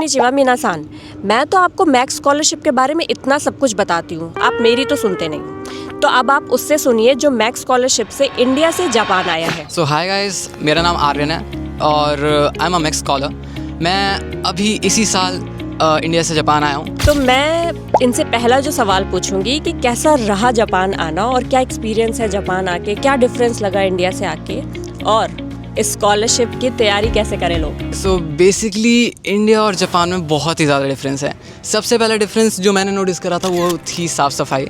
Konnichiwa मिनासान। मैं तो आपको मैक्स स्कॉलरशिप के बारे में इतना सब कुछ बताती हूँ, आप मेरी तो सुनते नहीं। तो अब आप उससे सुनिए जो मैक्स स्कॉलरशिप से इंडिया से जापान आया है। सो हाय गाइस, मेरा नाम आर्यन है और I am a max scholar. मैं अभी इसी साल इंडिया से जापान आया हूँ। तो मैं इनसे पहला जो सवाल पूछूंगी कि कैसा रहा जापान आना और क्या एक्सपीरियंस है जापान आके, क्या डिफरेंस लगा इंडिया से आके, और इस स्कॉलरशिप की तैयारी कैसे करें लोग। सो बेसिकली इंडिया और जापान में बहुत ही ज़्यादा डिफरेंस है। सबसे पहला डिफरेंस जो मैंने नोटिस करा था वो थी साफ़ सफाई।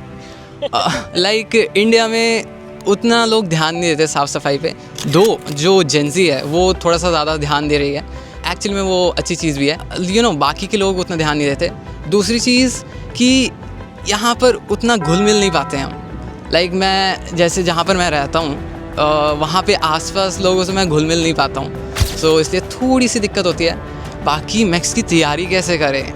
लाइक इंडिया में उतना लोग ध्यान नहीं देते साफ़ सफाई पे, दो जो जेंजी है वो थोड़ा सा ज़्यादा ध्यान दे रही है। एक्चुअली में वो अच्छी चीज़ भी है, बाकी के लोग उतना ध्यान नहीं देते। दूसरी चीज़ कि यहाँ पर उतना घुल मिल नहीं पाते हैं हम। लाइक मैं जैसे जहाँ पर मैं रहता हूँ वहाँ पे आसपास लोगों से मैं घुल मिल नहीं पाता हूँ, सो इसलिए थोड़ी सी दिक्कत होती है। बाकी मैक्स की तैयारी कैसे करें?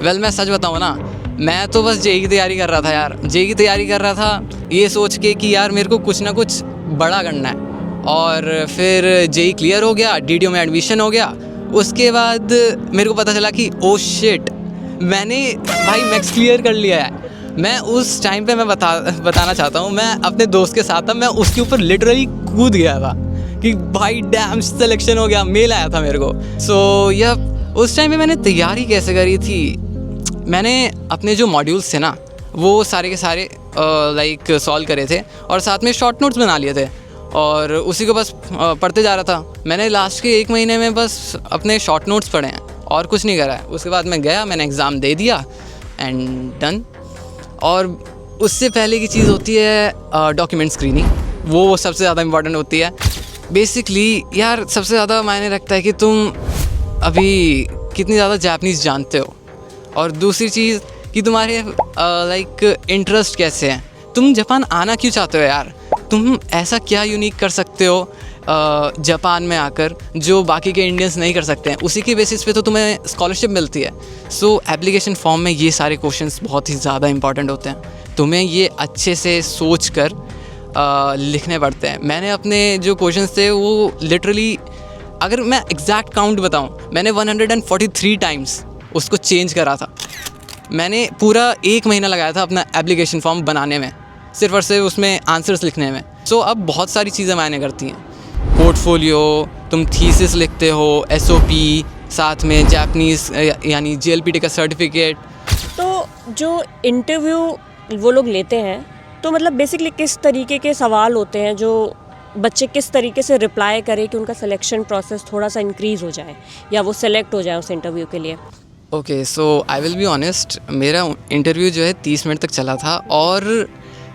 वेल मैं सच बताऊँ ना, मैं तो बस जेई की तैयारी कर रहा था यार। जेई की तैयारी कर रहा था ये सोच के कि यार मेरे को कुछ ना कुछ बड़ा करना है। और फिर जेई क्लियर हो गया, डीडीयू में एडमिशन हो गया। उसके बाद मेरे को पता चला कि ओ शिट, मैंने भाई मैक्स क्लियर कर लिया है। मैं उस टाइम पे मैं बताना चाहता हूँ, मैं अपने दोस्त के साथ था, मैं उसके ऊपर लिटरली कूद गया था कि भाई डैम सिलेक्शन हो गया, मेल आया था मेरे को। सो यह उस टाइम पे मैंने तैयारी कैसे करी थी, मैंने अपने जो मॉड्यूल्स थे ना वो सारे के सारे लाइक सॉल्व करे थे और साथ में शॉर्ट नोट्स बना लिए थे और उसी को बस पढ़ते जा रहा था। मैंने लास्ट के 1 महीने में बस अपने शॉर्ट नोट्स पढ़े हैं और कुछ नहीं करा है। उसके बाद मैं गया, मैंने एग्ज़ाम दे दिया एंड डन। और उससे पहले की चीज़ होती है डॉक्यूमेंट स्क्रीनिंग, वो सबसे ज़्यादा इम्पॉर्टेंट होती है। बेसिकली यार सबसे ज़्यादा मायने रखता है कि तुम अभी कितनी ज़्यादा जापानीज़ जानते हो, और दूसरी चीज़ कि तुम्हारे लाइक इंटरेस्ट कैसे हैं, तुम जापान आना क्यों चाहते हो यार, तुम ऐसा क्या यूनिक कर सकते हो जापान में आकर जो बाकी के इंडियंस नहीं कर सकते हैं। उसी के बेसिस पे तो तुम्हें स्कॉलरशिप मिलती है। सो एप्लीकेशन फॉर्म में ये सारे क्वेश्चंस बहुत ही ज़्यादा इंपॉर्टेंट होते हैं, तुम्हें ये अच्छे से सोच कर लिखने पड़ते हैं। मैंने अपने जो क्वेश्चंस थे वो लिटरली, अगर मैं एग्जैक्ट काउंट बताऊं, मैंने 143 टाइम्स उसको चेंज करा था। मैंने पूरा 1 महीना लगाया था अपना एप्लीकेशन फॉर्म बनाने में, सिर्फ और सिर्फ उसमें आंसर्स लिखने में। सो अब बहुत सारी चीज़ें मायने करती हैं, पोर्टफोलियो, तुम थीसिस लिखते हो, एसओपी, साथ में जापानीज़ यानी जीएलपीटी का सर्टिफिकेट। तो जो इंटरव्यू वो लोग लेते हैं, तो मतलब बेसिकली किस तरीके के सवाल होते हैं जो बच्चे किस तरीके से रिप्लाई करें कि उनका सिलेक्शन प्रोसेस थोड़ा सा इंक्रीज़ हो जाए या वो सेलेक्ट हो जाए उस इंटरव्यू के लिए। Okay, so I will be honest, मेरा इंटरव्यू जो है 30 मिनट तक चला था और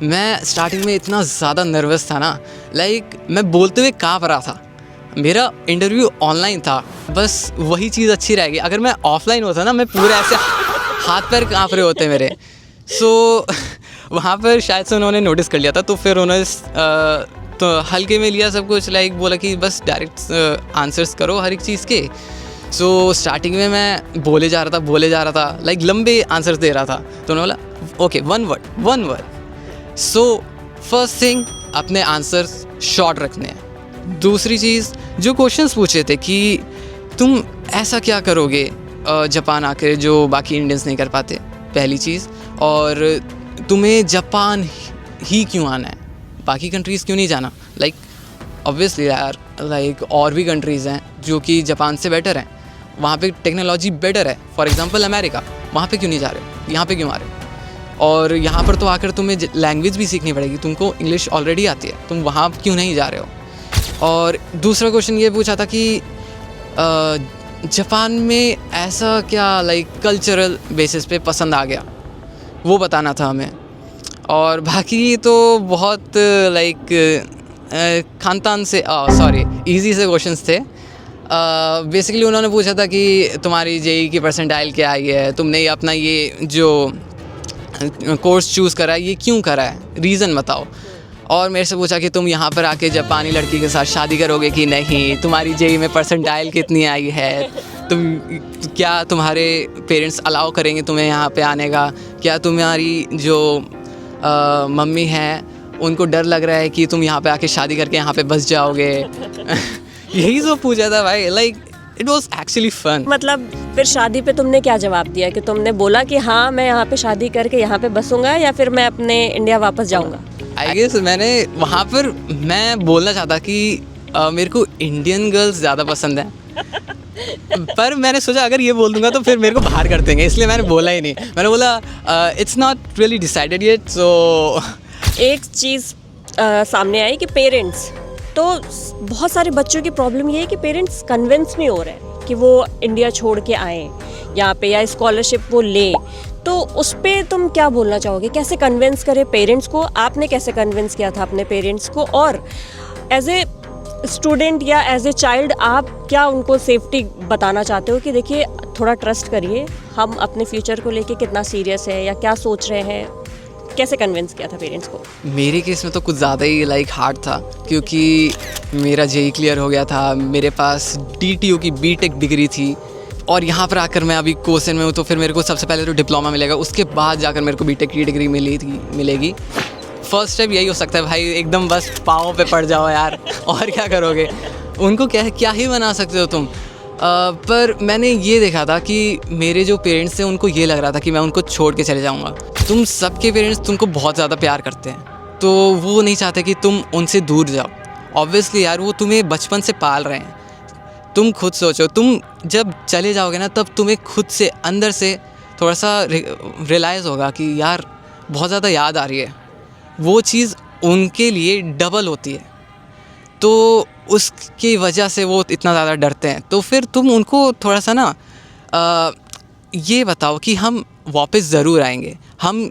मैं स्टार्टिंग में इतना ज़्यादा नर्वस था ना, लाइक मैं बोलते हुए काँप रहा था। मेरा इंटरव्यू ऑनलाइन था, बस वही चीज़ अच्छी रहेगी। अगर मैं ऑफलाइन होता ना, मैं पूरे ऐसे हाथ पैर काँप रहे होते मेरे। सो वहाँ पर शायद से उन्होंने नोटिस कर लिया था, तो फिर उन्होंने तो हल्के में लिया सब कुछ, लाइक बोला कि बस डायरेक्ट आंसर्स करो हर एक चीज़ के। सो स्टार्टिंग में मैं बोले जा रहा था, लाइक लंबे आंसर्स दे रहा था। तो उन्होंने बोला okay, one word. So first thing, अपने आंसर्स शॉर्ट रखने हैं। दूसरी चीज़, जो क्वेश्चंस पूछे थे कि तुम ऐसा क्या करोगे जापान आकर जो बाकी इंडियंस नहीं कर पाते, पहली चीज़। और तुम्हें जापान ही क्यों आना है, बाकी कंट्रीज़ क्यों नहीं जाना। लाइक ऑब्वियसली यार, लाइक और भी कंट्रीज़ हैं जो कि जापान से बेटर हैं, वहाँ पे टेक्नोलॉजी बेटर है। फॉर एग्जांपल अमेरिका, वहाँ पे क्यों नहीं जा रहे हो, यहाँ पे क्यों आ रहे हो। और यहाँ पर तो आकर तुम्हें लैंग्वेज भी सीखनी पड़ेगी, तुमको इंग्लिश ऑलरेडी आती है, तुम वहाँ क्यों नहीं जा रहे हो। और दूसरा क्वेश्चन ये पूछा था कि जापान में ऐसा क्या लाइक कल्चरल बेसिस पे पसंद आ गया, वो बताना था हमें। और बाकी तो बहुत लाइक खानदान से इजी से क्वेश्चंस थे। बेसिकली उन्होंने पूछा था कि तुम्हारी जेई की परसेंटाइल क्या आई है, तुमने अपना ये जो कोर्स चूज़ करा है ये क्यों करा है, रीज़न बताओ। और मेरे से पूछा कि तुम यहाँ पर आके जापानी लड़की के साथ शादी करोगे कि नहीं, तुम्हारी जेई में परसेंटाइल कितनी आई है, क्या तुम्हारे पेरेंट्स अलाउ करेंगे तुम्हें यहाँ पे आने का, क्या तुम्हारी जो मम्मी हैं उनको डर लग रहा है कि तुम यहाँ पे आके शादी करके यहाँ पे बस जाओगे। यही सब पूछा था भाई। Like it was actually fun. मतलब फिर शादी पे तुमने क्या जवाब दिया कि तुमने बोला कि हाँ मैं यहाँ पे शादी करके यहाँ पे बसूंगा या फिर मैं अपने इंडिया वापस जाऊँगा? आई गेस मैंने वहाँ पर मैं बोलना चाहता कि मेरे को इंडियन गर्ल्स ज़्यादा पसंद हैं, पर मैंने सोचा अगर ये बोल दूंगा तो फिर मेरे को बाहर कर देंगे, इसलिए मैंने बोला ही नहीं। मैंने बोला it's not really decided yet. So एक चीज़ सामने आई कि पेरेंट्स, तो बहुत सारे बच्चों की प्रॉब्लम ये है कि पेरेंट्स कन्विंस नहीं हो रहे हैं कि वो इंडिया छोड़ के आएँ यहाँ पे या स्कॉलरशिप वो लें। तो उस पर तुम क्या बोलना चाहोगे? कैसे कन्विंस करें पेरेंट्स को? आपने कैसे कन्विंस किया था अपने पेरेंट्स को? और एज ए स्टूडेंट या एज ए चाइल्ड आप क्या उनको सेफ्टी बताना चाहते हो कि देखिए थोड़ा ट्रस्ट करिए, हम अपने फ्यूचर को लेके कितना सीरियस है या क्या सोच रहे हैं? कैसे कन्विंस किया था पेरेंट्स को? मेरे केस में तो कुछ ज़्यादा ही हार्ड था, क्योंकि मेरा जेई क्लियर हो गया था, मेरे पास DTU की बीटेक डिग्री थी, और यहाँ पर आकर मैं अभी क्वेश्चन में हूँ, तो फिर मेरे को सबसे पहले तो डिप्लोमा मिलेगा, उसके बाद जाकर मेरे को बीटेक की डिग्री मिलेगी। फर्स्ट स्टेप यही हो सकता है भाई, एकदम बस पाँव पे पड़ जाओ यार, और क्या करोगे? उनको क्या ही बना सकते हो तुम। पर मैंने ये देखा था कि मेरे जो पेरेंट्स थे उनको ये लग रहा था कि मैं उनको छोड़ के चले जाऊँगा। तुम सबके पेरेंट्स तुमको बहुत ज़्यादा प्यार करते हैं, तो वो नहीं चाहते कि तुम उनसे दूर जाओ। ऑब्वियसली यार, वो तुम्हें बचपन से पाल रहे हैं। तुम खुद सोचो, तुम जब चले जाओगे ना, तब तुम्हें खुद से अंदर से थोड़ा सा रियलाइज़ होगा कि यार बहुत ज़्यादा याद आ रही है। वो चीज़ उनके लिए डबल होती है, तो उसकी वजह से वो इतना ज़्यादा डरते हैं। तो फिर तुम उनको थोड़ा सा ना ये बताओ कि हम वापस ज़रूर आएंगे, हम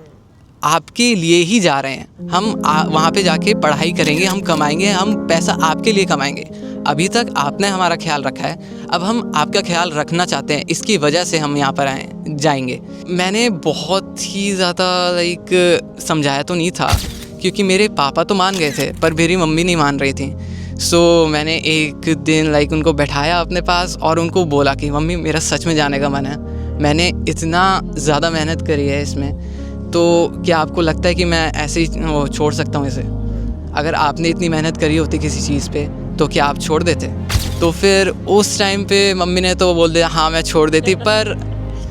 आपके लिए ही जा रहे हैं, हम वहाँ पे जाके पढ़ाई करेंगे, हम कमाएंगे, हम पैसा आपके लिए कमाएंगे। अभी तक आपने हमारा ख्याल रखा है, अब हम आपका ख्याल रखना चाहते हैं, इसकी वजह से हम यहाँ पर जाएंगे। मैंने बहुत ही ज़्यादा समझाया तो नहीं था, क्योंकि मेरे पापा तो मान गए थे पर मेरी मम्मी नहीं मान रही थी। सो मैंने एक दिन उनको बैठाया अपने पास और उनको बोला कि मम्मी मेरा सच में जाने का मन है, मैंने इतना ज़्यादा मेहनत करी है इसमें, तो क्या आपको लगता है कि मैं ऐसे ही छोड़ सकता हूँ इसे? अगर आपने इतनी मेहनत करी होती किसी चीज़ पे तो क्या आप छोड़ देते? तो फिर उस टाइम पे मम्मी ने तो बोल दिया हाँ मैं छोड़ देती, पर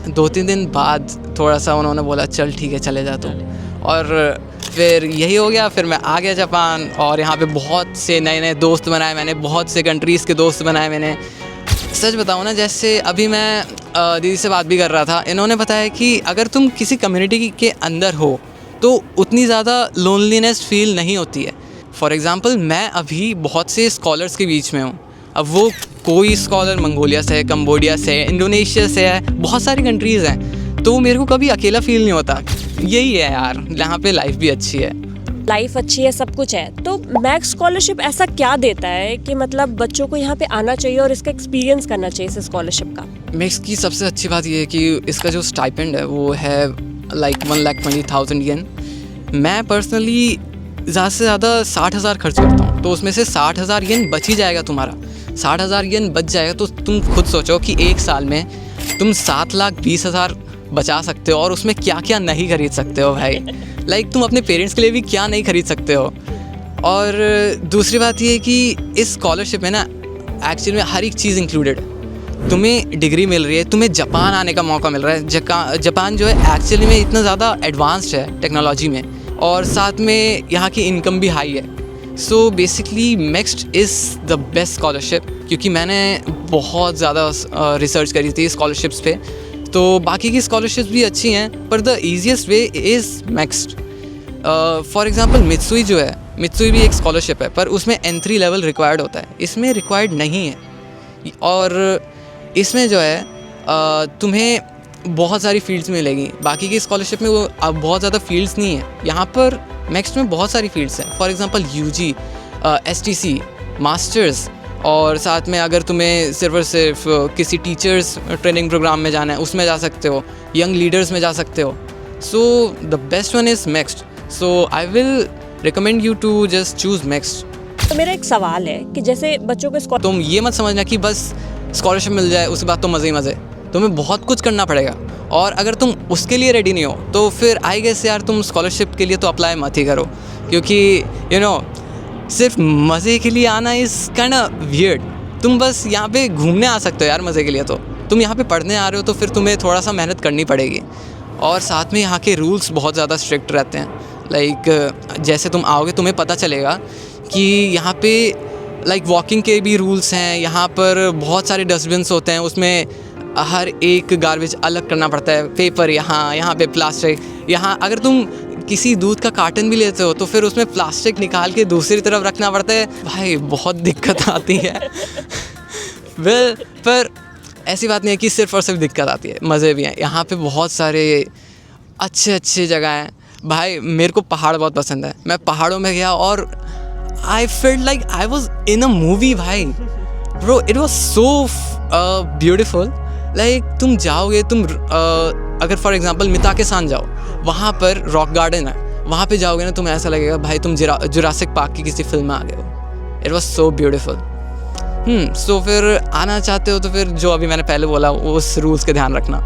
2-3 दिन बाद थोड़ा सा उन्होंने बोला चल ठीक है चले जा तू, और फिर यही हो गया। फिर मैं आ गया जापान, और यहाँ पे बहुत से नए नए दोस्त बनाए मैंने, बहुत से कंट्रीज़ के दोस्त बनाए मैंने। सच बताऊँ ना, जैसे अभी मैं दीदी से बात भी कर रहा था, इन्होंने बताया कि अगर तुम किसी कम्युनिटी के अंदर हो तो उतनी ज़्यादा लोनलीनेस फील नहीं होती है। फॉर एग्ज़ाम्पल मैं अभी बहुत से स्कॉलर्स के बीच में हूँ। अब वो कोई स्कॉलर मंगोलिया से है, कंबोडिया से है, इंडोनेशिया से है, बहुत सारी कंट्रीज़ हैं, तो मेरे को कभी अकेला फील नहीं होता। यही है यार, यहाँ पे लाइफ भी अच्छी है। लाइफ अच्छी है, सब कुछ है, तो मैक्स स्कॉलरशिप ऐसा क्या देता है कि मतलब बच्चों को यहाँ पे आना चाहिए और इसका एक्सपीरियंस करना चाहिए इस स्कॉलरशिप का? मैक्स की सबसे अच्छी बात ये है कि इसका जो स्टाइपेंड है वो है 1,20,000 येन। मैं पर्सनली ज़्यादा से ज़्यादा 60,000 खर्च करता हूँ, तो उसमें से 60,000 येन बच ही जाएगा तुम्हारा। 60,000 येन बच जाएगा तो तुम खुद सोचो कि एक साल में तुम 7,20,000 बचा सकते हो, और उसमें क्या क्या नहीं खरीद सकते हो भाई। तुम अपने पेरेंट्स के लिए भी क्या नहीं खरीद सकते हो। और दूसरी बात ये है कि इस स्कॉलरशिप में ना एक्चुअली में हर एक चीज़ इंक्लूडेड है। तुम्हें डिग्री मिल रही है, तुम्हें जापान आने का मौका मिल रहा है। जापान जो है एक्चुअली में इतना ज़्यादा एडवांस्ड है टेक्नोलॉजी में, और साथ में यहाँ की इनकम भी हाई है। So basically maxed is the best scholarship, क्योंकि मैंने बहुत ज़्यादा रिसर्च करी थी स्कॉलरशिप्स पे। तो बाकी की स्कॉलरशिप्स भी अच्छी हैं, पर the easiest way is maxed. For example Mitsui जो है, मित्सुई भी एक स्कॉलरशिप है, पर उसमें N3 लेवल रिक्वायर्ड होता है, इसमें रिक्वायर्ड नहीं है। और इसमें जो है तुम्हें बहुत सारी फील्ड्स मिलेगी, बाकी की स्कॉलरशिप में वो अब बहुत ज़्यादा फील्ड्स नहीं है। यहाँ पर मैक्स्ड में बहुत सारी फील्ड्स हैं। For example UG, STC, masters, और साथ में अगर तुम्हें सिर्फ और सिर्फ किसी टीचर्स ट्रेनिंग प्रोग्राम में जाना है उसमें जा सकते हो, यंग लीडर्स में जा सकते हो। So the best one is maxed, so I will recommend you to just choose maxed. तो मेरा एक सवाल है कि जैसे बच्चों को तुम ये मत समझना कि बस स्कॉलरशिप मिल जाए उसके बाद तो मज़े ही मज़े, तुम्हें बहुत कुछ करना पड़ेगा, और अगर तुम उसके लिए रेडी नहीं हो तो फिर आई गेस यार तुम स्कॉलरशिप के लिए तो अप्लाई मत ही करो, क्योंकि सिर्फ मज़े के लिए आना इज़ काइंड ऑफ वियर्ड। तुम बस यहाँ पे घूमने आ सकते हो यार मज़े के लिए, तो तुम यहाँ पे पढ़ने आ रहे हो तो फिर तुम्हें थोड़ा सा मेहनत करनी पड़ेगी। और साथ में यहाँ के रूल्स बहुत ज़्यादा स्ट्रिक्ट रहते हैं। लाइक जैसे तुम आओगे तुम्हें पता चलेगा कि यहाँ पे लाइक वॉकिंग के भी रूल्स हैं, यहाँ पर बहुत सारे डस्टबिन्स होते हैं, उसमें हर एक गार्बेज अलग करना पड़ता है। पेपर यहाँ पे प्लास्टिक, यहाँ अगर तुम किसी दूध का कार्टन भी लेते हो तो फिर उसमें प्लास्टिक निकाल के दूसरी तरफ रखना पड़ता है। भाई बहुत दिक्कत आती है। वेल पर ऐसी बात नहीं है कि सिर्फ और सिर्फ दिक्कत आती है, मज़े भी हैं। यहाँ पे बहुत सारे अच्छे जगह हैं। भाई मेरे को पहाड़ बहुत पसंद है, मैं पहाड़ों में गया और I felt like I was in a movie. भाई bro it was so beautiful. Like तुम जाओगे, तुम अगर फॉर एग्जांपल मिता के साथ जाओ, वहाँ पर रॉक गार्डन है, वहाँ पे जाओगे ना तुम्हें ऐसा लगेगा भाई तुम जुरासिक पार्क की किसी फिल्म में आ गए हो। It was so beautiful. So फिर आना चाहते हो तो फिर जो अभी मैंने पहले बोला उस रूल्स का ध्यान रखना।